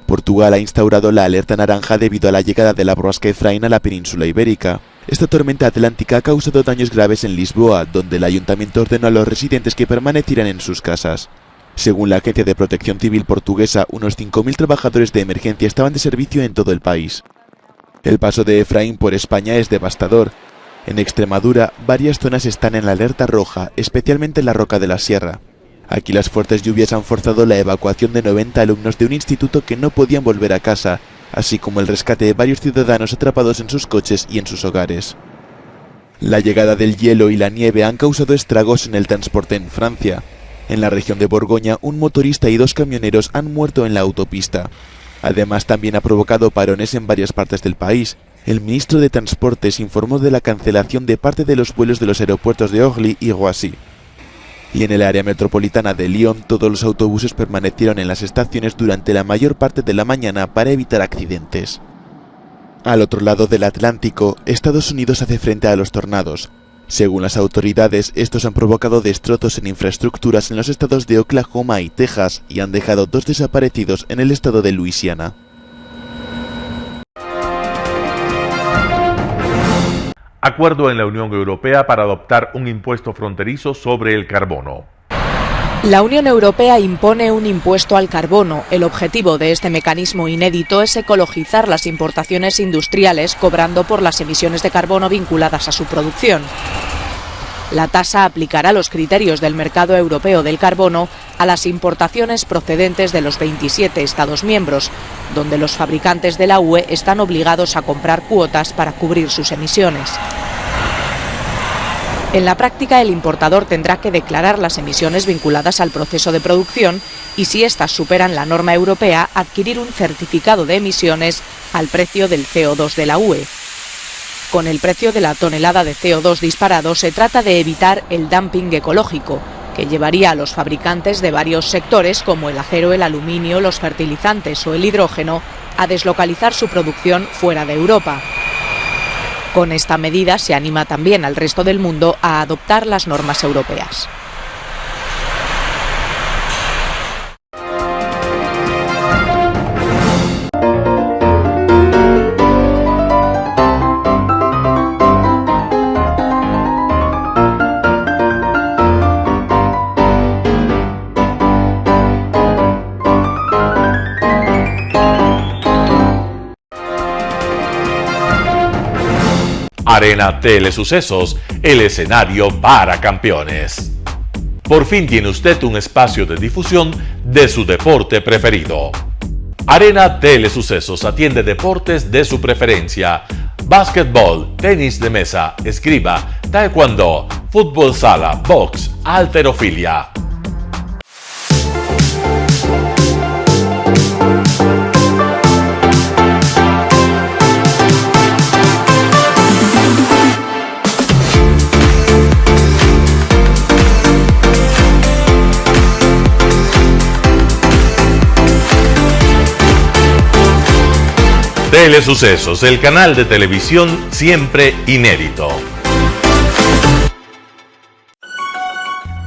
Speaker 19: Portugal ha instaurado la alerta naranja debido a la llegada de la borrasca Efraín a la península ibérica. Esta tormenta atlántica ha causado daños graves en Lisboa, donde el ayuntamiento ordenó a los residentes que permanecieran en sus casas. Según la Agencia de Protección Civil portuguesa, unos 5.000 trabajadores de emergencia estaban de servicio en todo el país. El paso de Efraín por España es devastador. En Extremadura, varias zonas están en la alerta roja, especialmente en la Roca de la Sierra. Aquí las fuertes lluvias han forzado la evacuación de 90 alumnos de un instituto que no podían volver a casa, así como el rescate de varios ciudadanos atrapados en sus coches y en sus hogares. La llegada del hielo y la nieve han causado estragos en el transporte en Francia. En la región de Borgoña, un motorista y 2 camioneros han muerto en la autopista. Además, también ha provocado parones en varias partes del país. El ministro de Transportes informó de la cancelación de parte de los vuelos de los aeropuertos de Orly y Roissy. Y en el área metropolitana de Lyon, todos los autobuses permanecieron en las estaciones durante la mayor parte de la mañana para evitar accidentes. Al otro lado del Atlántico, Estados Unidos hace frente a los tornados. Según las autoridades, estos han provocado destrozos en infraestructuras en los estados de Oklahoma y Texas y han dejado 2 desaparecidos en el estado de Luisiana.
Speaker 1: Acuerdo en la Unión Europea para adoptar un impuesto fronterizo sobre el carbono.
Speaker 20: La Unión Europea impone un impuesto al carbono. El objetivo de este mecanismo inédito es ecologizar las importaciones industriales cobrando por las emisiones de carbono vinculadas a su producción. La tasa aplicará los criterios del mercado europeo del carbono a las importaciones procedentes de los 27 Estados miembros, donde los fabricantes de la UE están obligados a comprar cuotas para cubrir sus emisiones. En la práctica, el importador tendrá que declarar las emisiones vinculadas al proceso de producción y, si éstas superan la norma europea, adquirir un certificado de emisiones al precio del CO2 de la UE. Con el precio de la tonelada de CO2 disparado, se trata de evitar el dumping ecológico, que llevaría a los fabricantes de varios sectores, como el acero, el aluminio, los fertilizantes o el hidrógeno, a deslocalizar su producción fuera de Europa. Con esta medida se anima también al resto del mundo a adoptar las normas europeas.
Speaker 1: Arena Telesucesos, el escenario para campeones. Por fin tiene usted un espacio de difusión de su deporte preferido. Arena Telesucesos atiende deportes de su preferencia. básquetbol, tenis de mesa, esgrima, taekwondo, fútbol sala, box, halterofilia. Telesucesos, el canal de televisión siempre inédito.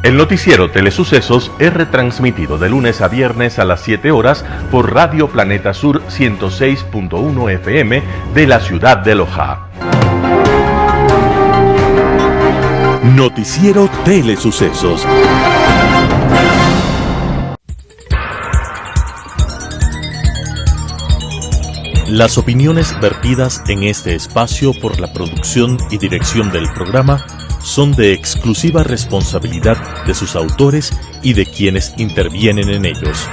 Speaker 1: El noticiero Telesucesos es retransmitido de lunes a viernes a las 7 horas por Radio Planeta Sur 106.1 FM de la ciudad de Loja.
Speaker 21: Noticiero Telesucesos. Las opiniones vertidas en este espacio por la producción y dirección del programa son de exclusiva responsabilidad de sus autores y de quienes intervienen en ellos.